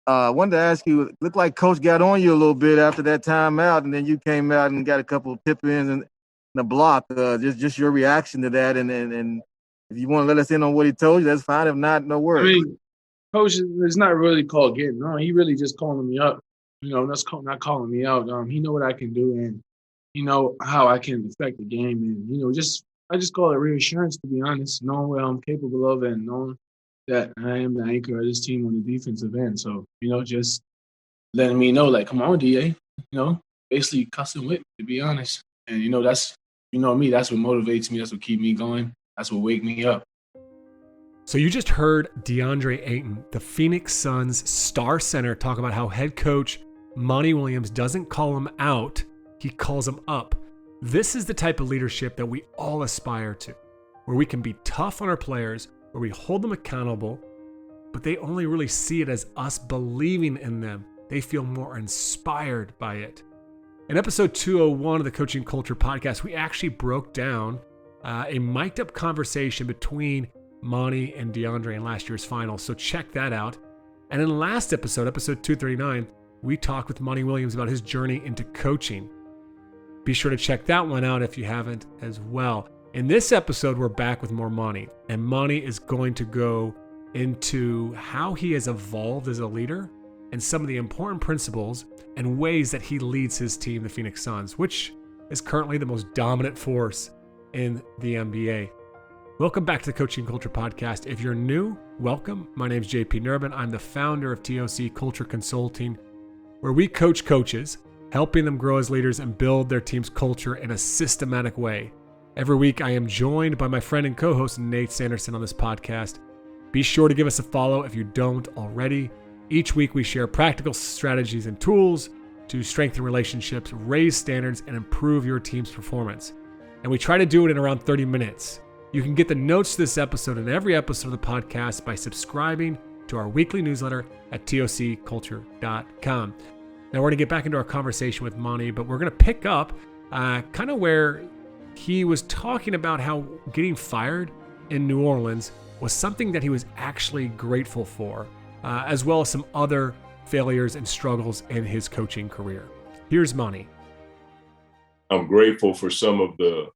I wanted to ask you, looked like Coach got on you a little bit after that timeout, and then you came out and got a couple of tip ins and the block. Just your reaction to that, and if you want to let us in on what he told you, that's fine. If not, no I worries. mean, Coach is not really called getting on. He really just calling me up. That's not calling me out. He know what I can do and he know how I can affect the game. And I just call it reassurance, to be honest, knowing what I'm capable of and knowing that I am the anchor of this team on the defensive end. So just letting me know, like, come on, Da, basically cussing with me, to be honest. And that's me. That's what motivates me. That's what keeps me going. That's what wake me up. So you just heard DeAndre Ayton, the Phoenix Suns star center, talk about how head coach Monty Williams doesn't call him out, he calls him up. This is the type of leadership that we all aspire to, where we can be tough on our players, where we hold them accountable, but they only really see it as us believing in them. They feel more inspired by it. In episode 201 of the Coaching Culture podcast, we actually broke down a mic'd up conversation between Monty and DeAndre in last year's finals, so check that out. And in the last episode 239, we talked with Monty Williams about his journey into coaching. Be sure to check that one out if you haven't as well. In this episode, we're back with more Monty, and Monty is going to go into how he has evolved as a leader and some of the important principles and ways that he leads his team, the Phoenix Suns, which is currently the most dominant force in the NBA. Welcome back to the Coaching Culture Podcast. If you're new, welcome. My name is JP Nurbin. I'm the founder of TOC Culture Consulting, where we coach coaches, helping them grow as leaders and build their team's culture in a systematic way. Every week, I am joined by my friend and co-host Nate Sanderson on this podcast. Be sure to give us a follow if you don't already. Each week, we share practical strategies and tools to strengthen relationships, raise standards, and improve your team's performance. And we try to do it in around 30 minutes. You can get the notes to this episode and every episode of the podcast by subscribing to our weekly newsletter at tocculture.com. Now we're going to get back into our conversation with Monty, but we're going to pick up kind of where he was talking about how getting fired in New Orleans was something that he was actually grateful for, as well as some other failures and struggles in his coaching career. Here's Monty. I'm grateful for some of the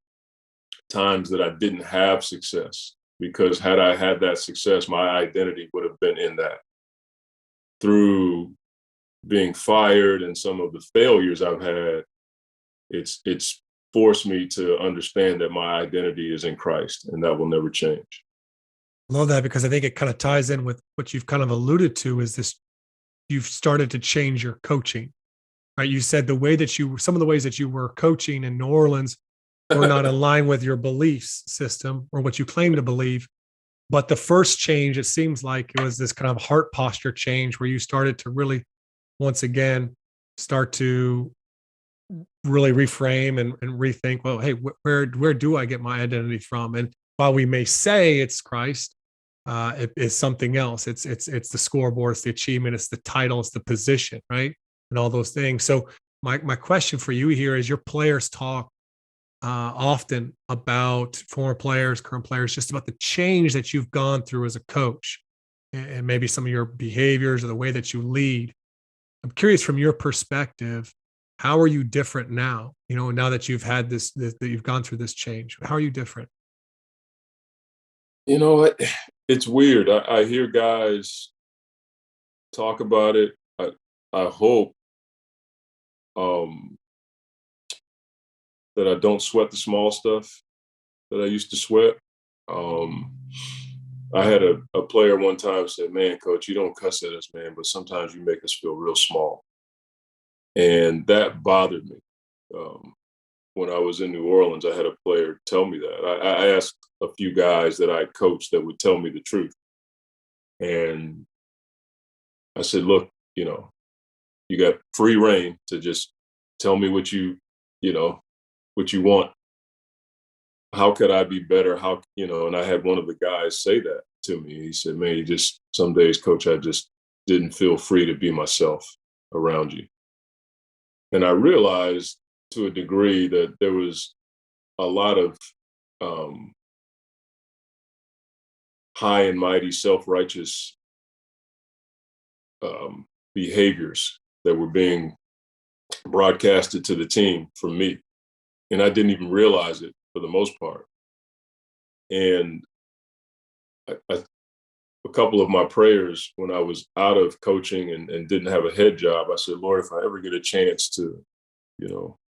times that I didn't have success, because had I had that success, my identity would have been in that. Through being fired and some of the failures I've had, it's forced me to understand that my identity is in Christ, and that will never change. Love that, because I think it kind of ties in with what you've kind of alluded to, is this: you've started to change your coaching, right? You said some of the ways that you were coaching in New Orleans were not in line with your belief system or what you claim to believe. But the first change, it seems like it was this kind of heart posture change where you started to really, once again, start to really reframe and rethink, well, hey, where do I get my identity from? And while we may say it's Christ, it is something else. It's the scoreboard, it's the achievement, it's the title, it's the position, right? And all those things. So my question for you here is: your players talk often about, former players, current players, just about the change that you've gone through as a coach, and maybe some of your behaviors or the way that you lead. I'm curious, from your perspective, how are you different now? Now that you've had this that you've gone through this change, how are you different? It's weird. I hear guys talk about it. I hope that I don't sweat the small stuff that I used to sweat. I had a player one time said, "Man, coach, you don't cuss at us, man, but sometimes you make us feel real small." And that bothered me. When I was in New Orleans, I had a player tell me that. I asked a few guys that I coached that would tell me the truth. And I said, look, you got free reign to just tell me what you want. How could I be better? And I had one of the guys say that to me. He said, man, some days, coach, I just didn't feel free to be myself around you. And I realized to a degree that there was a lot of high and mighty, self-righteous behaviors that were being broadcasted to the team from me. And I didn't even realize it for the most part. And a couple of my prayers when I was out of coaching and didn't have a head job, I said, Lord, if I ever get a chance to,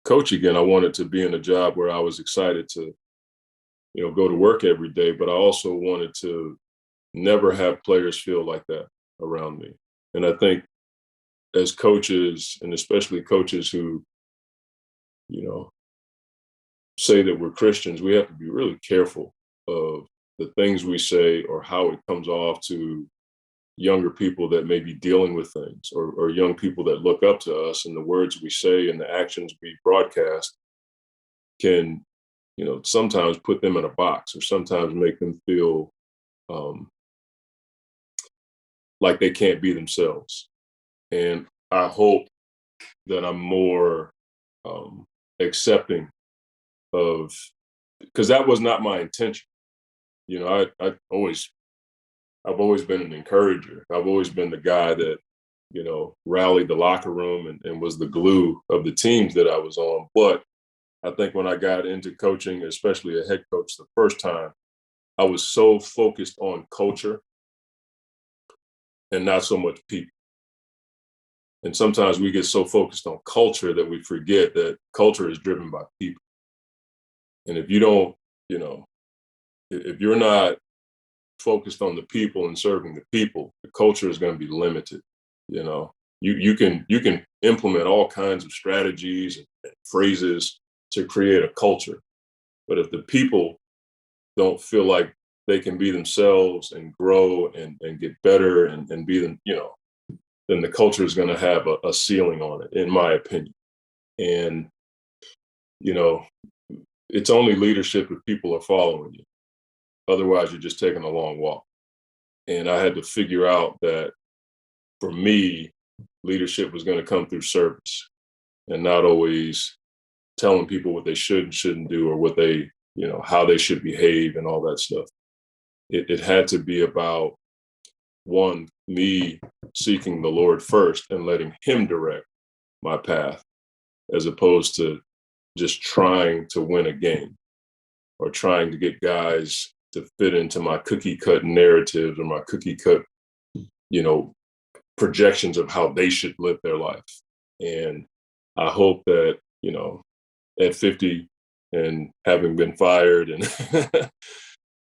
coach again, I wanted to be in a job where I was excited to, go to work every day. But I also wanted to never have players feel like that around me. And I think as coaches, and especially coaches who, say that we're Christians, we have to be really careful of the things we say or how it comes off to younger people that may be dealing with things, or young people that look up to us, and the words we say and the actions we broadcast can, sometimes put them in a box, or sometimes make them feel like they can't be themselves. And I hope that I'm more accepting of, because that was not my intention. I've always been an encourager. I've always been the guy that, rallied the locker room and was the glue of the teams that I was on. But I think when I got into coaching, especially a head coach the first time, I was so focused on culture and not so much people. And sometimes we get so focused on culture that we forget that culture is driven by people. And if you don't, if you're not focused on the people and serving the people, the culture is going to be limited. You can implement all kinds of strategies and phrases to create a culture. But if the people don't feel like they can be themselves and grow and get better and be them, then the culture is going to have a ceiling on it, in my opinion. And, it's only leadership if people are following you. Otherwise, you're just taking a long walk. And I had to figure out that for me, leadership was going to come through service and not always telling people what they should and shouldn't do, or what they, how they should behave and all that stuff. It had to be about, one, me seeking the Lord first and letting him direct my path, as opposed to just trying to win a game or trying to get guys to fit into my cookie cut narratives or my cookie cut, projections of how they should live their life. And I hope that, at 50 and having been fired and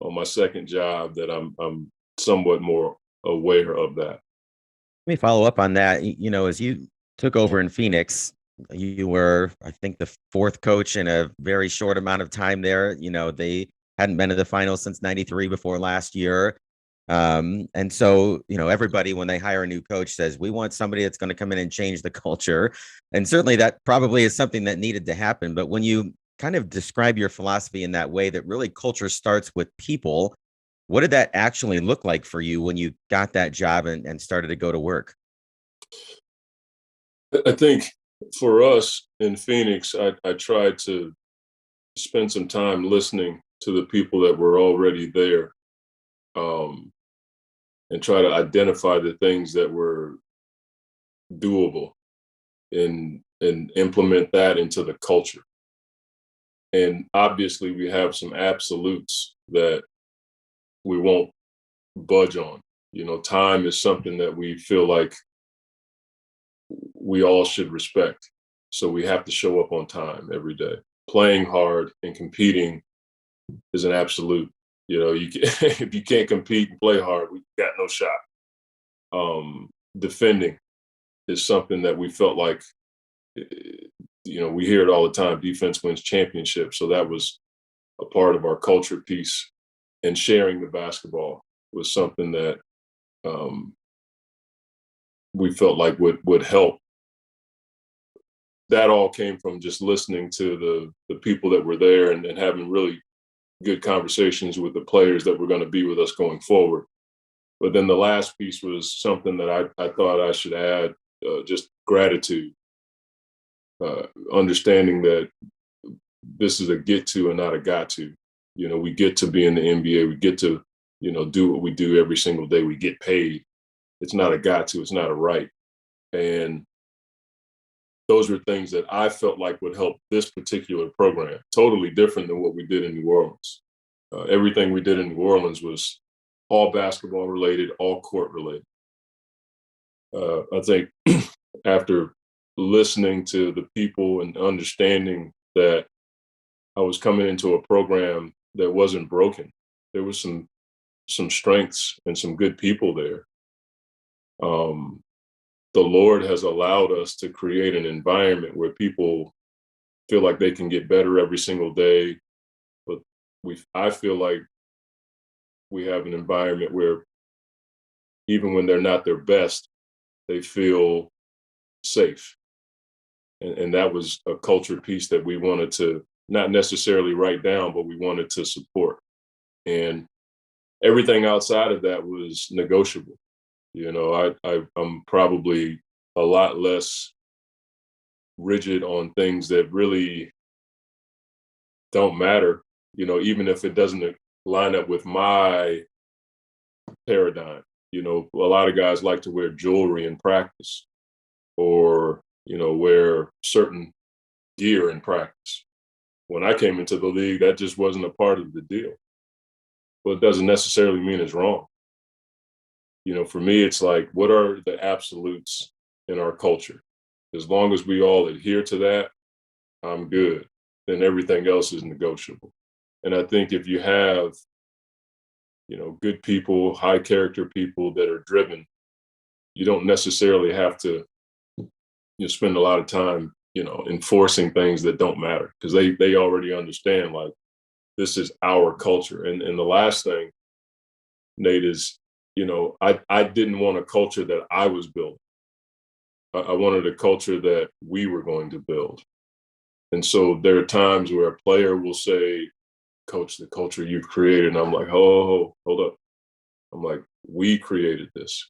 on my second job, that I'm somewhat more aware of that. Let me follow up on that. As you took over in Phoenix, you were, I think, the fourth coach in a very short amount of time there. They hadn't been to the finals since '93 before last year. And so, everybody, when they hire a new coach, says, we want somebody that's going to come in and change the culture. And certainly that probably is something that needed to happen. But when you kind of describe your philosophy in that way, that really culture starts with people, what did that actually look like for you when you got that job and started to go to work? I think for us in Phoenix, I tried to spend some time listening to the people that were already there, and try to identify the things that were doable and implement that into the culture. And obviously we have some absolutes that we won't budge on. Time is something that we feel like we all should respect. So we have to show up on time every day. Playing hard and competing is an absolute. If you can't compete and play hard, we got no shot. Defending is something that we felt like, we hear it all the time. Defense wins championships. So that was a part of our culture piece. And sharing the basketball was something that we felt like would help. That all came from just listening to the people that were there and having really good conversations with the players that were going to be with us going forward. But then the last piece was something that I thought I should add, just gratitude, understanding that this is a get to and not a got to. We get to be in the NBA. We get to, do what we do every single day. We get paid. It's not a got to. It's not a right. And those were things that I felt like would help this particular program. Totally different than what we did in New Orleans. Everything we did in New Orleans was all basketball related, all court related. I think after listening to the people and understanding that I was coming into a program that wasn't broken, there was some strengths and some good people there. The Lord has allowed us to create an environment where people feel like they can get better every single day. But I feel like we have an environment where even when they're not their best, they feel safe. And that was a culture piece that we wanted to not necessarily write down, but we wanted to support. And everything outside of that was negotiable. You know, I'm probably a lot less rigid on things that really don't matter, you know, even if it doesn't line up with my paradigm. You know, a lot of guys like to wear jewelry in practice or, you know, wear certain gear in practice. When I came into the league, that just wasn't a part of the deal. But it doesn't necessarily mean it's wrong. You know, for me, it's like, what are the absolutes in our culture? As long as we all adhere to that, I'm good. Then everything else is negotiable. And I think if you have, you know, good people, high character people that are driven, you don't necessarily have to, you know, spend a lot of time, you know, enforcing things that don't matter because they already understand, like, this is our culture. And the last thing, Nate, is, you know, I didn't want a culture that I was building. I wanted a culture that we were going to build. And so there are times where a player will say, Coach, the culture you've created. And I'm like, oh, hold up. I'm like, we created this.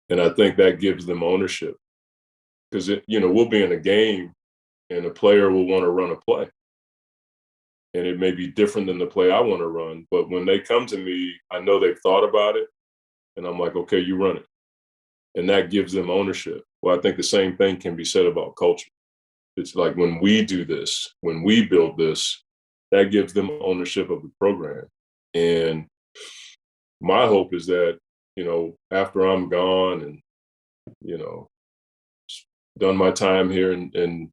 And I think that gives them ownership because, you know, we'll be in a game and a player will want to run a play. And it may be different than the play I want to run. But when they come to me, I know they've thought about it. And I'm like, okay, you run it. And that gives them ownership. Well, I think the same thing can be said about culture. It's like when we do this, when we build this, that gives them ownership of the program. And my hope is that, you know, after I'm gone and, you know, done my time here in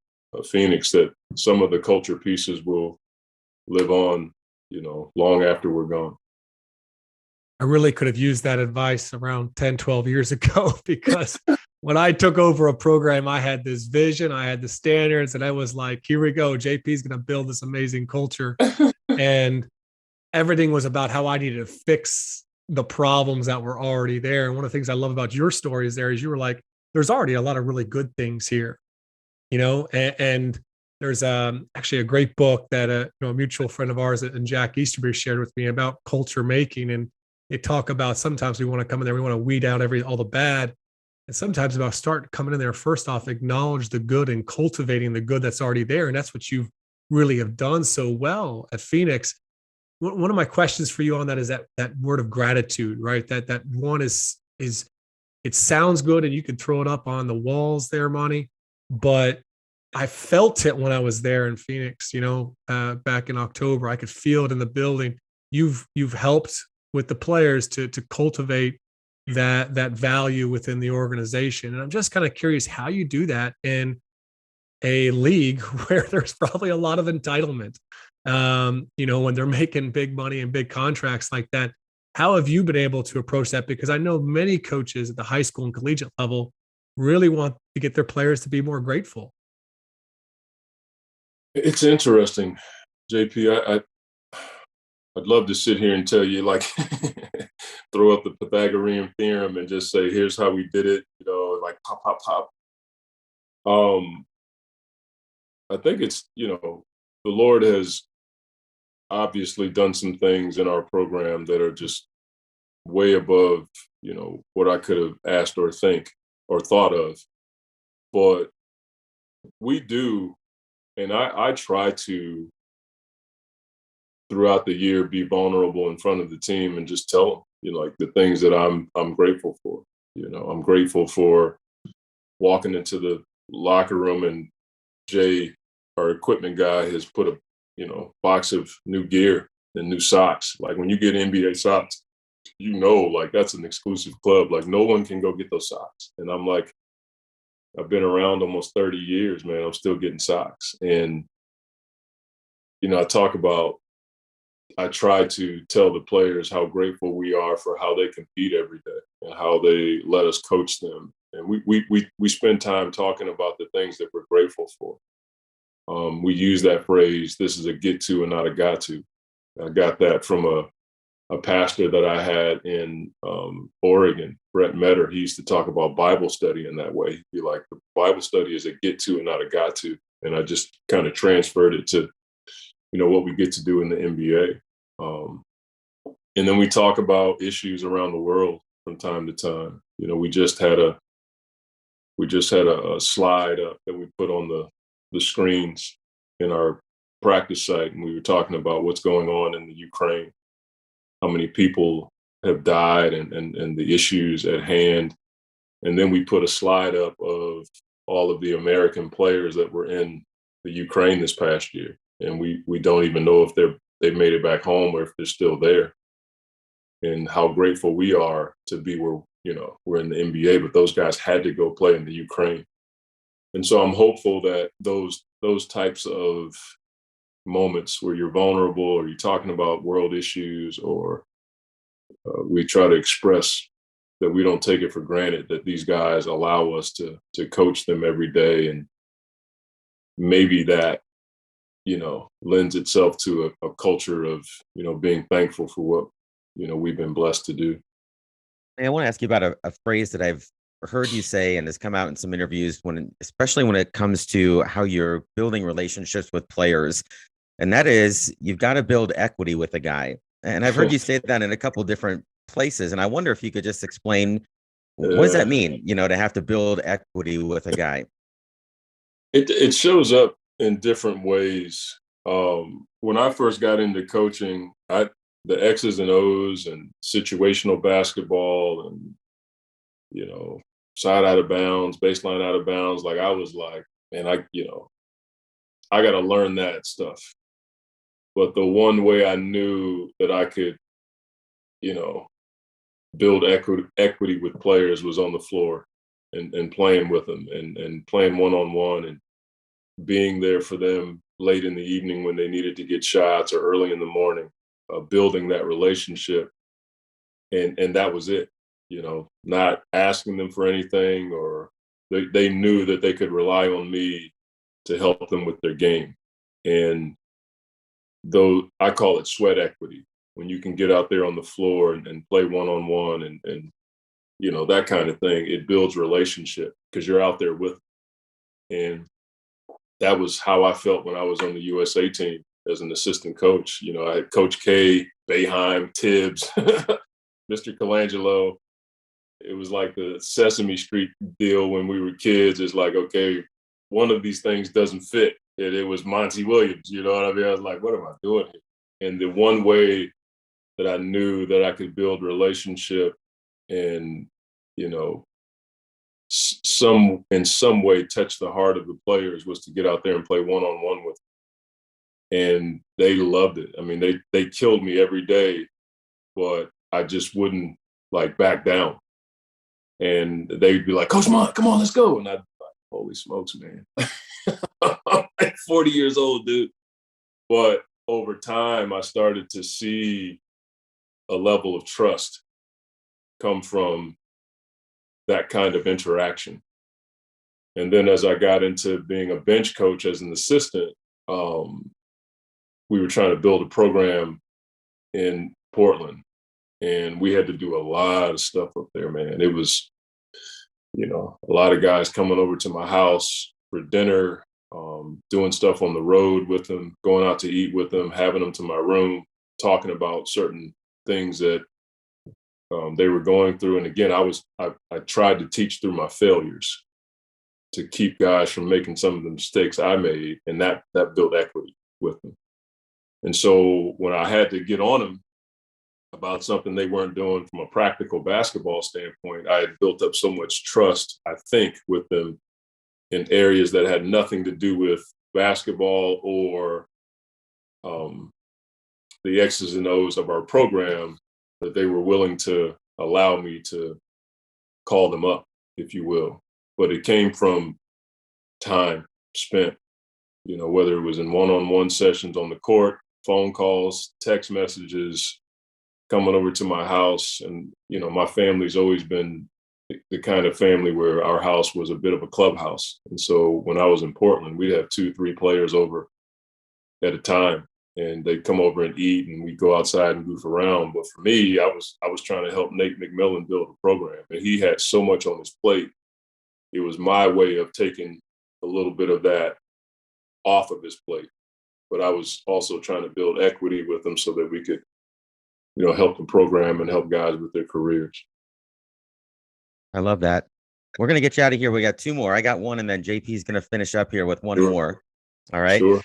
Phoenix, that some of the culture pieces will live on, you know, long after we're gone. I really could have used that advice around 10, 12 years ago because when I took over a program, I had this vision, I had the standards, and I was like, here we go. JP's going to build this amazing culture. And everything was about how I needed to fix the problems that were already there. And one of the things I love about your stories there is you were like, there's already a lot of really good things here, you know, and there's actually a great book that you know, a mutual friend of ours and Jack Easterby shared with me about culture making. And they talk about sometimes we want to come in there, we want to weed out all the bad. And sometimes about start coming in there, first off, acknowledge the good and cultivating the good that's already there. And that's what you really have done so well at Phoenix. One of my questions for you on that is that word of gratitude, right? That one is it sounds good and you could throw it up on the walls there, Monty, but I felt it when I was there in Phoenix, you know, back in October. I could feel it in the building. You've helped with the players to cultivate that value within the organization. And I'm just kind of curious how you do that in a league where there's probably a lot of entitlement. You know, when they're making big money and big contracts like that, how have you been able to approach that? Because I know many coaches at the high school and collegiate level really want to get their players to be more grateful. It's interesting, JP. I'd love to sit here and tell you, like, throw up the Pythagorean theorem and just say, here's how we did it, you know, like pop, pop, pop. I think it's, you know, the Lord has obviously done some things in our program that are just way above, you know, what I could have asked or think or thought of. But we do, and I try to, throughout the year, be vulnerable in front of the team and just tell them, you know, like the things that I'm grateful for. You know, I'm grateful for walking into the locker room and Jay, our equipment guy, has put a box of new gear and new socks. Like when you get NBA socks, like that's an exclusive club. Like no one can go get those socks. And I'm like, I've been around almost 30 years, man. I'm still getting socks. And, I try to tell the players how grateful we are for how they compete every day and how they let us coach them. And we spend time talking about the things that we're grateful for. We use that phrase, this is a get to and not a got to. I got that from a pastor that I had in Oregon, Brett Metter. He used to talk about Bible study in that way. He'd be like, the Bible study is a get to and not a got to. And I just kind of transferred it to, what we get to do in the NBA. And then we talk about issues around the world from time to time. We just had a slide up that we put on the screens in our practice site, and we were talking about what's going on in the Ukraine, how many people have died and the issues at hand. And then we put a slide up of all of the American players that were in the Ukraine this past year. And we don't even know if they've made it back home or if they're still there. And how grateful we are to be where, we're in the NBA, but those guys had to go play in the Ukraine. And so I'm hopeful that those types of moments where you're vulnerable or you're talking about world issues, or we try to express that we don't take it for granted that these guys allow us to coach them every day. And maybe that, lends itself to a culture of, being thankful for what, we've been blessed to do. I want to ask you about a phrase that I've heard you say and has come out in some interviews, especially when it comes to how you're building relationships with players. And that is, you've got to build equity with a guy. And I've heard you say that in a couple different places. And I wonder if you could just explain, what does that mean, to have to build equity with a guy? It shows up in different ways. When I first got into coaching, the X's and O's and situational basketball and, side out of bounds, baseline out of bounds. Like I was like, man, I got to learn that stuff. But the one way I knew that I could, build equity with players was on the floor and playing with them and playing one-on-one and being there for them late in the evening when they needed to get shots or early in the morning, building that relationship. And that was it, not asking them for anything, or they knew that they could rely on me to help them with their game. And though I call it sweat equity, when you can get out there on the floor and play one-on-one and that kind of thing, it builds relationship because you're out there with them. And that was how I felt when I was on the USA team as an assistant coach. I had Coach K, Boeheim, Tibbs, Mr. Colangelo. It was like the Sesame Street deal when we were kids. It's like, okay, one of these things doesn't fit. And it was Monty Williams, you know what I mean? I was like, what am I doing here? And the one way that I knew that I could build relationship and, in some way touch the heart of the players was to get out there and play one-on-one with them. And they loved it. I mean, they killed me every day, but I just wouldn't back down. And they'd be like, Coach Mont, come on, let's go. And I'd be like, holy smokes, man. I'm like 40 years old, dude. But over time, I started to see a level of trust come from that kind of interaction. And then as I got into being a bench coach as an assistant, we were trying to build a program in Portland. And we had to do a lot of stuff up there, man. It was, a lot of guys coming over to my house for dinner, doing stuff on the road with them, going out to eat with them, having them to my room, talking about certain things that they were going through. And again, I tried to teach through my failures to keep guys from making some of the mistakes I made, and that built equity with them. And so when I had to get on them, about something they weren't doing from a practical basketball standpoint, I had built up so much trust, I think, with them in areas that had nothing to do with basketball or the X's and O's of our program, that they were willing to allow me to call them up, if you will. But it came from time spent, whether it was in one-on-one sessions on the court, phone calls, text messages, coming over to my house. And, my family's always been the kind of family where our house was a bit of a clubhouse. And so when I was in Portland, we'd have 2-3 players over at a time, and they'd come over and eat, and we'd go outside and goof around. But for me, I was trying to help Nate McMillan build a program, and he had so much on his plate. It was my way of taking a little bit of that off of his plate. But I was also trying to build equity with him so that we could, help the program and help guys with their careers. I love that. We're going to get you out of here. We got 2 more. I got one, and then JP's going to finish up here with one more. All right. Sure.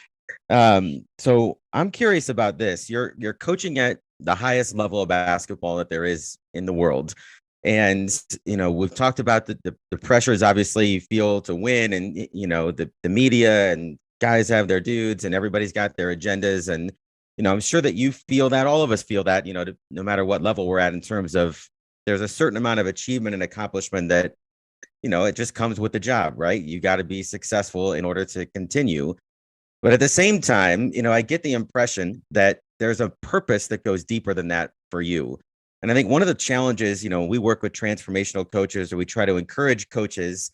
So I'm curious about this. You're coaching at the highest level of basketball that there is in the world. And, we've talked about the pressures, obviously, you feel to win, and, the media and guys have their dudes and everybody's got their agendas. And, I'm sure that you feel that, all of us feel that, no matter what level we're at, in terms of there's a certain amount of achievement and accomplishment that, it just comes with the job, right? You got to be successful in order to continue. But at the same time, I get the impression that there's a purpose that goes deeper than that for you. And I think one of the challenges, we work with transformational coaches, or we try to encourage coaches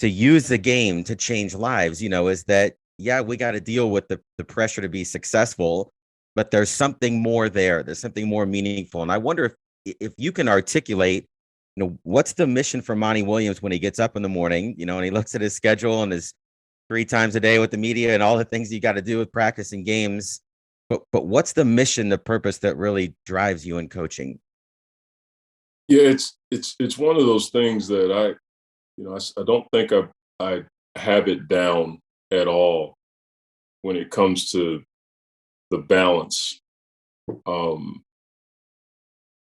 to use the game to change lives, is that, yeah, we got to deal with the pressure to be successful, but there's something more there. There's something more meaningful. And I wonder if you can articulate, what's the mission for Monty Williams when he gets up in the morning, and he looks at his schedule and his 3 times a day with the media and all the things you got to do with practice and games. But what's the mission, the purpose that really drives you in coaching? Yeah, it's one of those things that I don't think I have it down at all when it comes to the balance,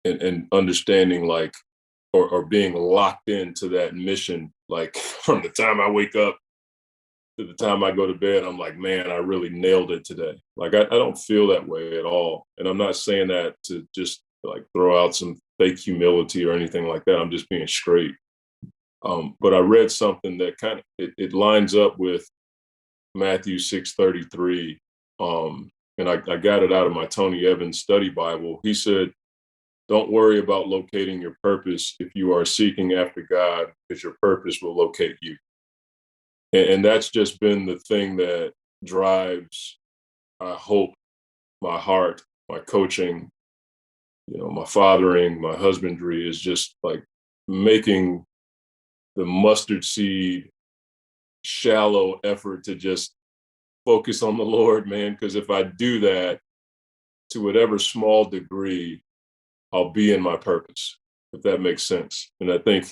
and understanding, like, or being locked into that mission, like from the time I wake up to the time I go to bed, I'm like, man, I really nailed it today. Like, I don't feel that way at all. And I'm not saying that to just like throw out some fake humility or anything like that. I'm just being straight. But I read something that kind of, it lines up with Matthew 6:33. And I got it out of my Tony Evans study Bible. He said, don't worry about locating your purpose if you are seeking after God, because your purpose will locate you. And that's just been the thing that drives, I hope, my heart, my coaching, my fathering, my husbandry, is just like making the mustard seed shallow effort to just focus on the Lord, man. Because if I do that to whatever small degree, I'll be in my purpose, if that makes sense. And I think,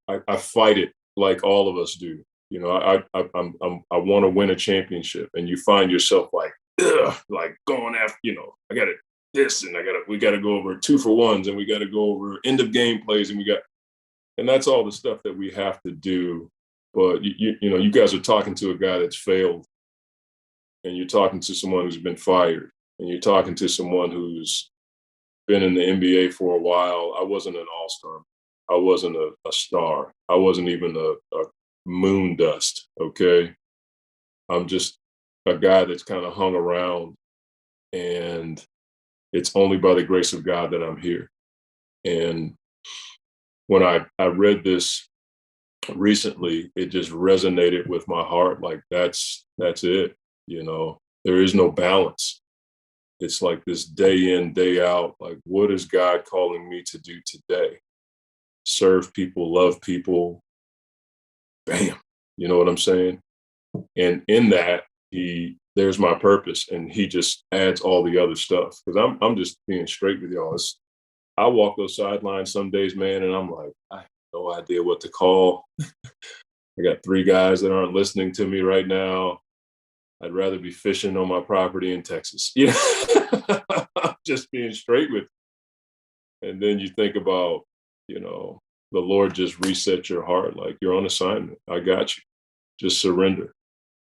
I fight it like all of us do. I want to win a championship, and you find yourself like going after, I got to this, and we got to go over 2-for-1s, and we got to go over end of game plays, and that's all the stuff that we have to do. But you guys are talking to a guy that's failed, and you're talking to someone who's been fired, and you're talking to someone who's been in the NBA for a while. I wasn't an all-star. I wasn't a star. I wasn't even a moon dust, okay? I'm just a guy that's kind of hung around, and it's only by the grace of God that I'm here. And when I read this recently, it just resonated with my heart. Like, that's it, There is no balance. It's like this day in, day out. Like, what is God calling me to do today? Serve people, love people. Bam. You know what I'm saying? And in that, there's my purpose, and he just adds all the other stuff. Because I'm just being straight with y'all. I walk those sidelines some days, man, and I'm like, I have no idea what to call. I got 3 guys that aren't listening to me right now. I'd rather be fishing on my property in Texas. You know, just being straight with you. And then you think about, you know, the Lord just reset your heart. Like, you're on assignment. I got you. Just surrender.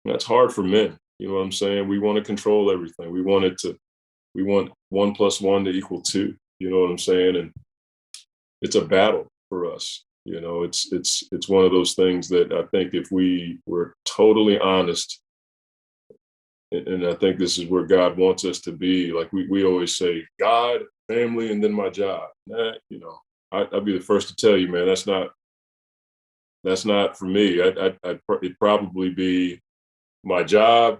And that's hard for men. You know what I'm saying? We want to control everything. We want 1 + 1 to equal 2. You know what I'm saying? And it's a battle for us. You know, it's one of those things that I think if we were totally honest, and I think this is where God wants us to be. Like we always say, God, family, and then my job. You know, I'd be the first to tell you, man, that's not for me. It'd probably be my job,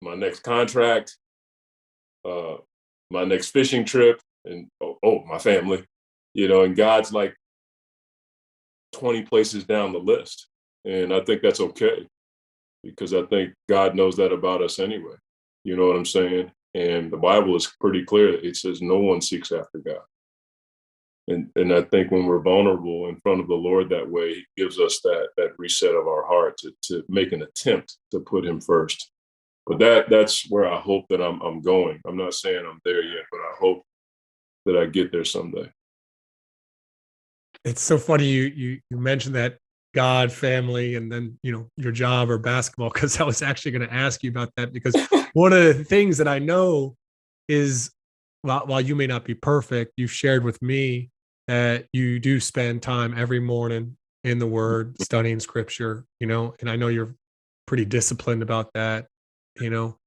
my next contract, my next fishing trip, and my family. You know, and God's like 20 places down the list, and I think that's okay, because I think God knows that about us anyway. You know what I'm saying? And the Bible is pretty clear. It says no one seeks after God. And I think when we're vulnerable in front of the Lord that way, he gives us that reset of our heart to make an attempt to put him first. But that's where I hope that I'm going. I'm not saying I'm there yet, but I hope that I get there someday. It's so funny you mentioned that God, family, and then, you know, your job or basketball, because I was actually going to ask you about that, because one of the things that I know is, while you may not be perfect, you've shared with me that you do spend time every morning in the Word, studying Scripture, you know, and I know you're pretty disciplined about that, you know.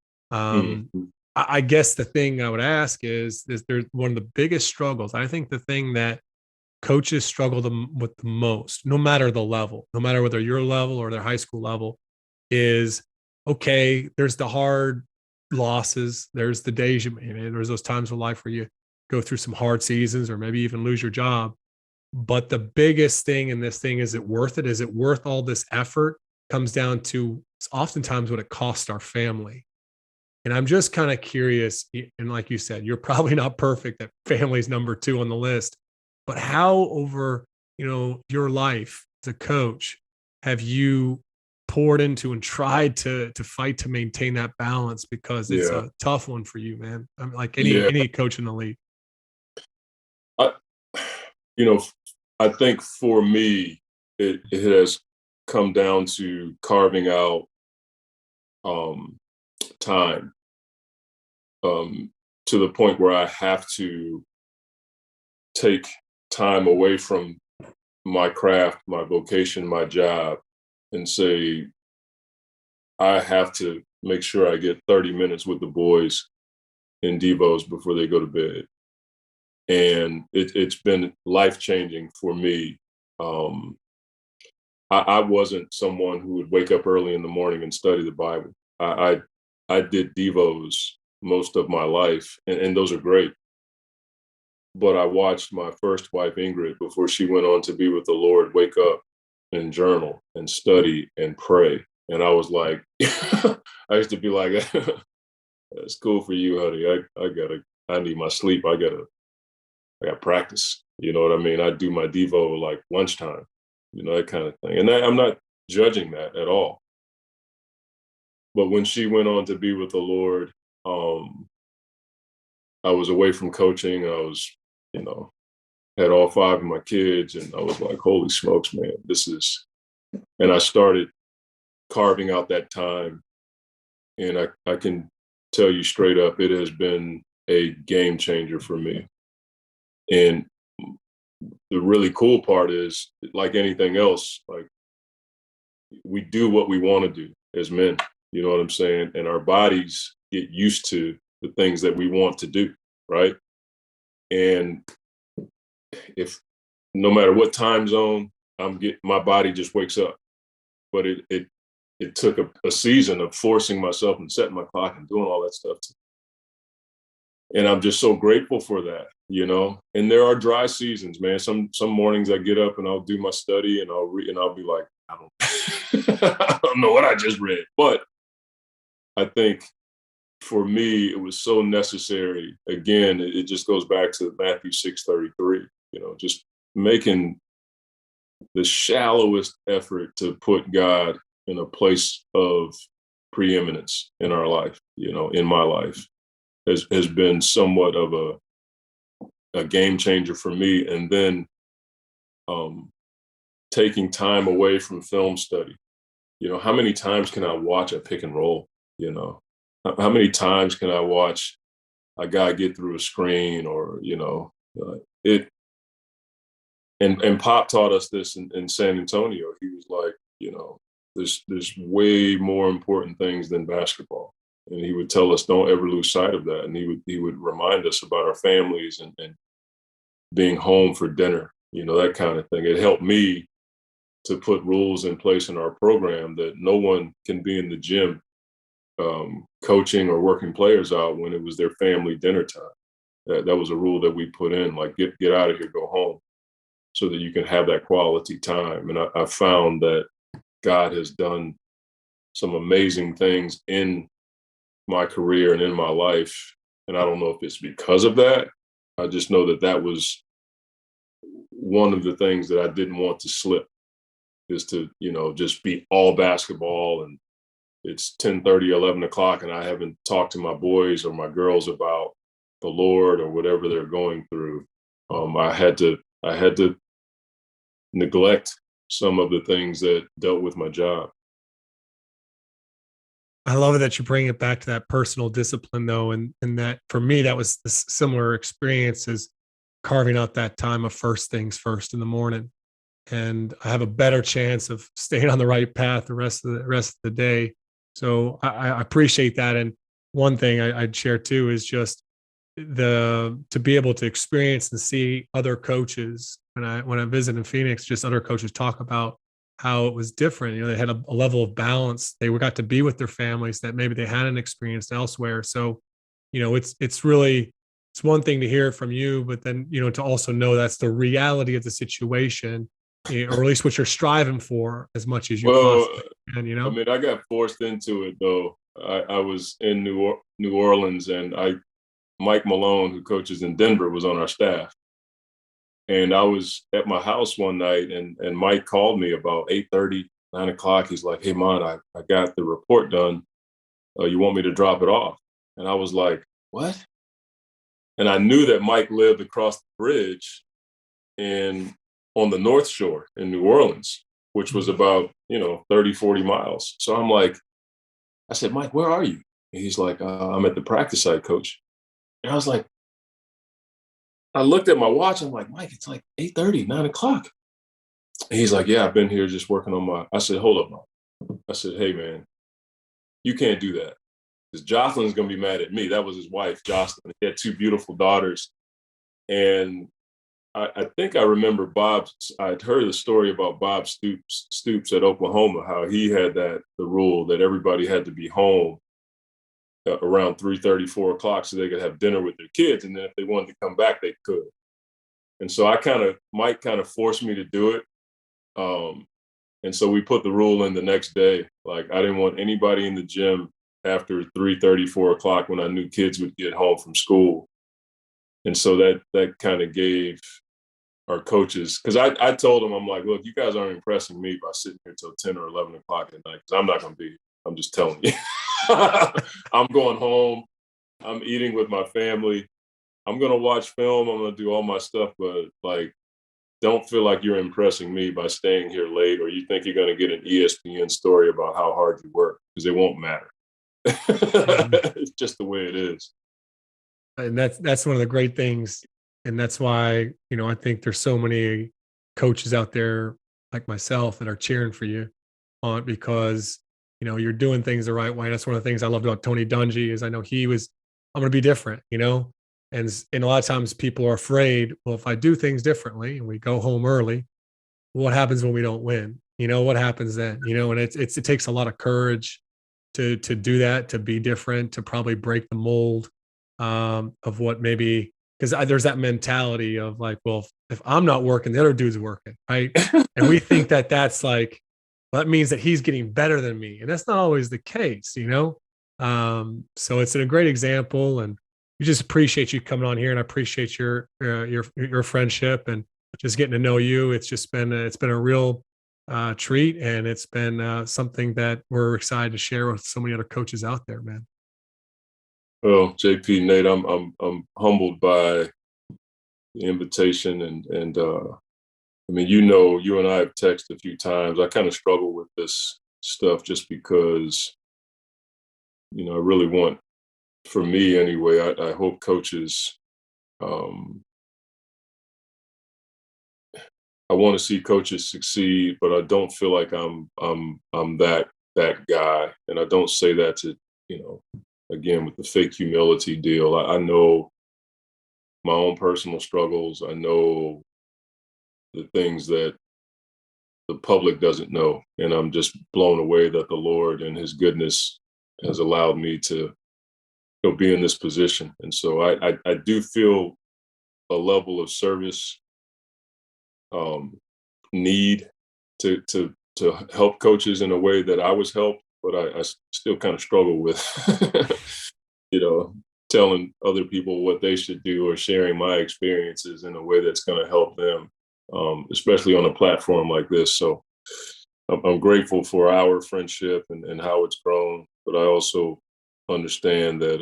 I guess the thing I would ask is there's one of the biggest struggles. I think the thing that coaches struggle with the most, no matter the level, no matter whether your level or their high school level, is, okay, there's the hard losses, there's the days there's those times of life where you go through some hard seasons or maybe even lose your job. But the biggest thing in this thing, is it worth it? Is it worth all this effort? Comes down to oftentimes what it costs our family. And I'm just kind of curious, and like you said, you're probably not perfect, that family's number 2 on the list, but how over, you know, your life as a coach, have you poured into and tried to fight to maintain that balance? Because it's a tough one for you, man. I mean, like any coach in the league. You know, I think for me, it has come down to carving out time to the point where I have to take time away from my craft, my vocation, my job, and say, I have to make sure I get 30 minutes with the boys in Devos before they go to bed. And it's been life-changing for me. I wasn't someone who would wake up early in the morning and study the Bible. I did Devos most of my life, and those are great. But I watched my first wife, Ingrid, before she went on to be with the Lord, wake up and journal and study and pray. And I was like, I used to be like, that's cool for you, honey. I need my sleep. I got practice. You know what I mean? I do my Devo like lunchtime, you know, that kind of thing. And I'm not judging that at all. But when she went on to be with the Lord, I was away from coaching. I was, you know, had all 5 of my kids, and I was like, holy smokes, man, and I started carving out that time. And I can tell you straight up, it has been a game changer for me. And the really cool part is, like anything else, like, we do what we want to do as men, you know what I'm saying? And our bodies get used to the things that we want to do, right? And if no matter what time zone my body just wakes up. But it took a season of forcing myself and setting my clock and doing all that stuff. And I'm just so grateful for that, you know. And there are dry seasons, man. Some mornings I get up and I'll do my study and I'll read and I'll be like, I don't know what I just read. But I think for me, it was so necessary. Again, it just goes back to Matthew 6:33, you know, just making the shallowest effort to put God in a place of preeminence in our life, in my life, has been somewhat of a game changer for me. And then taking time away from film study. How many times can I watch a pick and roll? How many times can I watch a guy get through a screen, or it. And Pop taught us this in San Antonio. He was like, there's way more important things than basketball, and he would tell us, don't ever lose sight of that. And he would remind us about our families and being home for dinner, that kind of thing. It helped me to put rules in place in our program that no one can be in the gym coaching or working players out when it was their family dinner time. That was a rule that we put in, like, get out of here, go home, so that you can have that quality time. And I found that God has done some amazing things in my career and in my life. And I don't know if it's because of that. I just know that was one of the things that I didn't want to slip, is to, just be all basketball, and it's 10:30, 11 o'clock, and I haven't talked to my boys or my girls about the Lord or whatever they're going through. I had to neglect some of the things that dealt with my job. I love it that you bring it back to that personal discipline, though. And that, for me, that was the similar experience, as carving out that time of first things first in the morning. And I have a better chance of staying on the right path the rest of the day. So I appreciate that. And one thing I'd share too is just to be able to experience and see other coaches when I visit in Phoenix, just other coaches talk about how it was different. They had a level of balance. They got to be with their families that maybe they hadn't experienced elsewhere. So, it's one thing to hear it from you, but then, to also know that's the reality of the situation, or at least what you're striving for as much as you possibly can, I mean, I got forced into it, though. I was in New Orleans, and Mike Malone, who coaches in Denver, was on our staff. And I was at my house one night, and Mike called me about 8:30, 9 o'clock. He's like, "Hey, Mon, I got the report done. You want me to drop it off?" And I was like, "What?" And I knew that Mike lived across the bridge on the North Shore in New Orleans, which was about, 30, 40 miles. So I said, "Mike, where are you?" And he's like, "I'm at the practice site, coach." And I was like, I looked at my watch. I'm like, "Mike, it's like 8:30, 9 o'clock. And he's like, "Yeah, I've been here just working on I said, "Hold up, Mike." I said, "Hey, man, you can't do that, because Jocelyn's going to be mad at me." That was his wife, Jocelyn. He had two beautiful daughters. And I think I remember I'd heard the story about Bob Stoops at Oklahoma, how he had the rule that everybody had to be home around 3:30, 4 o'clock, so they could have dinner with their kids. And then if they wanted to come back, they could. And so Mike kind of forced me to do it. And so we put the rule in the next day. Like, I didn't want anybody in the gym after 3:30, 4 o'clock, when I knew kids would get home from school. And so that kind of gave our coaches, because I told them, I'm like, "Look, you guys aren't impressing me by sitting here till 10 or 11 o'clock at night, because I'm not going to be here. I'm just telling you." I'm going home. I'm eating with my family. I'm going to watch film. I'm going to do all my stuff, but don't feel like you're impressing me by staying here late, or you think you're going to get an ESPN story about how hard you work, because it won't matter. It's just the way it is. And that's one of the great things. And that's why, I think there's so many coaches out there like myself that are cheering for you on, because, you're doing things the right way. That's one of the things I loved about Tony Dungy, is I know I'm going to be different, and a lot of times people are afraid, well, if I do things differently and we go home early, what happens when we don't win? What happens then? And it takes a lot of courage to do that, to be different, to probably break the mold of what maybe, because there's that mentality of like, well, if I'm not working, the other dude's working, right? And we think that's like, well, that means that he's getting better than me, and that's not always the case, So it's a great example, and we just appreciate you coming on here, and I appreciate your friendship and just getting to know you. It's been a real treat, and it's been something that we're excited to share with so many other coaches out there, man. Well, JP, Nate, I'm humbled by the invitation, and I mean, you and I have texted a few times. I kind of struggle with this stuff just because, I really want, for me anyway, I hope coaches, I want to see coaches succeed, but I don't feel like I'm that guy. And I don't say that to, again, with the fake humility deal. I know my own personal struggles. I know the things that the public doesn't know. And I'm just blown away that the Lord and his goodness has allowed me to be in this position. And so I do feel a level of service need to help coaches in a way that I was helped, but I still kind of struggle with, telling other people what they should do or sharing my experiences in a way that's going to help them, especially on a platform like this. So I'm grateful for our friendship and how it's grown, but I also understand that,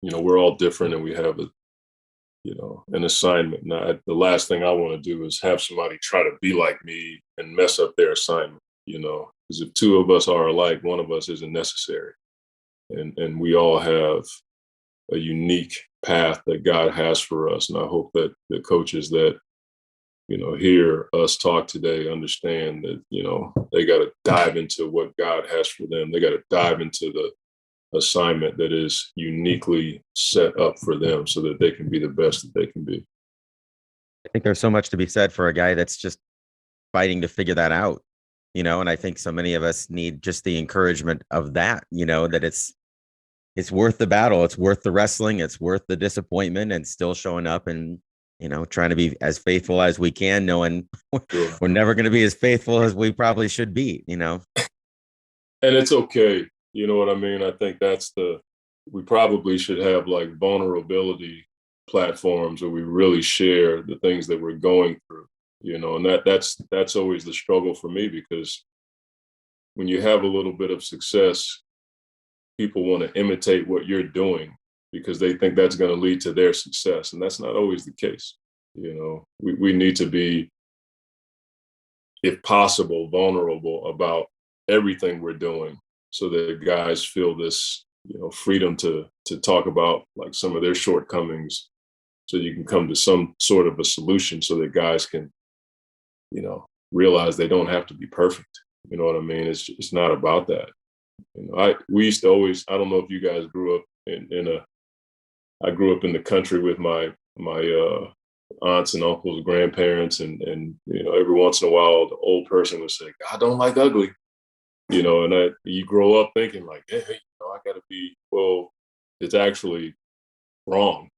we're all different and we have an assignment. Now, the last thing I want to do is have somebody try to be like me and mess up their assignment, because if two of us are alike, one of us isn't necessary. And we all have a unique path that God has for us. And I hope that the coaches that, hear us talk today understand that, they got to dive into what God has for them. They got to dive into the assignment that is uniquely set up for them so that they can be the best that they can be. I think there's so much to be said for a guy that's just fighting to figure that out, and I think so many of us need just the encouragement of that, that it's worth the battle. It's worth the wrestling. It's worth the disappointment, and still showing up and, trying to be as faithful as we can, knowing we're never going to be as faithful as we probably should be, And it's okay. You know what I mean? I think we probably should have like vulnerability platforms where we really share the things that we're going through, and that's always the struggle for me, because when you have a little bit of success, people want to imitate what you're doing because they think that's going to lead to their success. And that's not always the case. We need to be, if possible, vulnerable about everything we're doing, so that guys feel this, freedom to talk about like some of their shortcomings, so you can come to some sort of a solution so that guys can, realize they don't have to be perfect. You know what I mean? It's not about that. We used to always, I don't know if you guys grew up I grew up in the country with my aunts and uncles, grandparents, and every once in a while the old person would say, "God don't like ugly." And you grow up thinking like, hey, I got to be, well, it's actually wrong.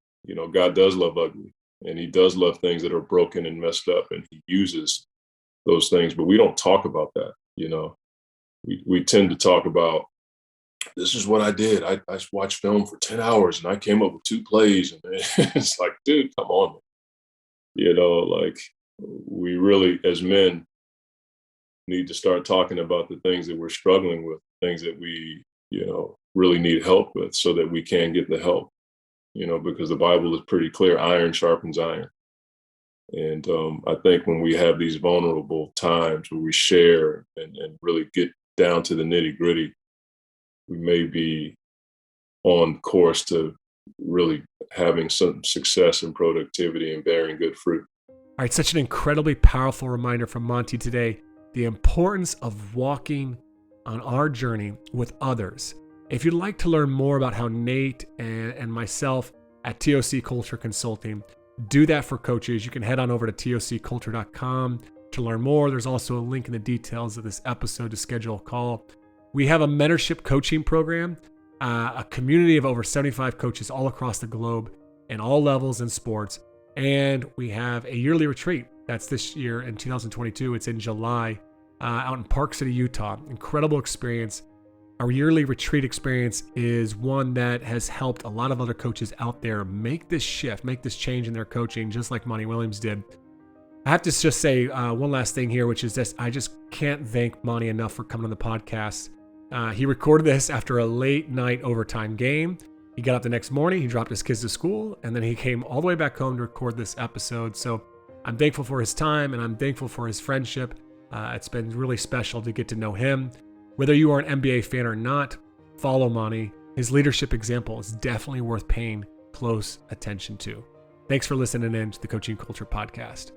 God does love ugly, and he does love things that are broken and messed up, and he uses those things, but we don't talk about that. We tend to talk about, this is what I did. I watched film for 10 hours and I came up with 2 plays. And it's like, dude, come on. Like, we really, as men, need to start talking about the things that we're struggling with, things that we, really need help with, so that we can get the help, because the Bible is pretty clear, iron sharpens iron. And I think when we have these vulnerable times where we share and really get down to the nitty gritty, we may be on course to really having some success and productivity and bearing good fruit. All right, such an incredibly powerful reminder from Monty today, the importance of walking on our journey with others. If you'd like to learn more about how Nate and myself at TOC Culture Consulting do that for coaches, you can head on over to tocculture.com to learn more. There's also a link in the details of this episode to schedule a call. We have a mentorship coaching program, a community of over 75 coaches all across the globe in all levels in sports. And we have a yearly retreat. That's this year in 2022. It's in July out in Park City, Utah. Incredible experience. Our yearly retreat experience is one that has helped a lot of other coaches out there make this shift, make this change in their coaching, just like Monty Williams did. I have to just say one last thing here, which is this. I just can't thank Monty enough for coming on the podcast. He recorded this after a late night overtime game. He got up the next morning, he dropped his kids to school, and then he came all the way back home to record this episode. So I'm thankful for his time, and I'm thankful for his friendship. It's been really special to get to know him. Whether you are an NBA fan or not, follow Monty. His leadership example is definitely worth paying close attention to. Thanks for listening in to the Coaching Culture Podcast.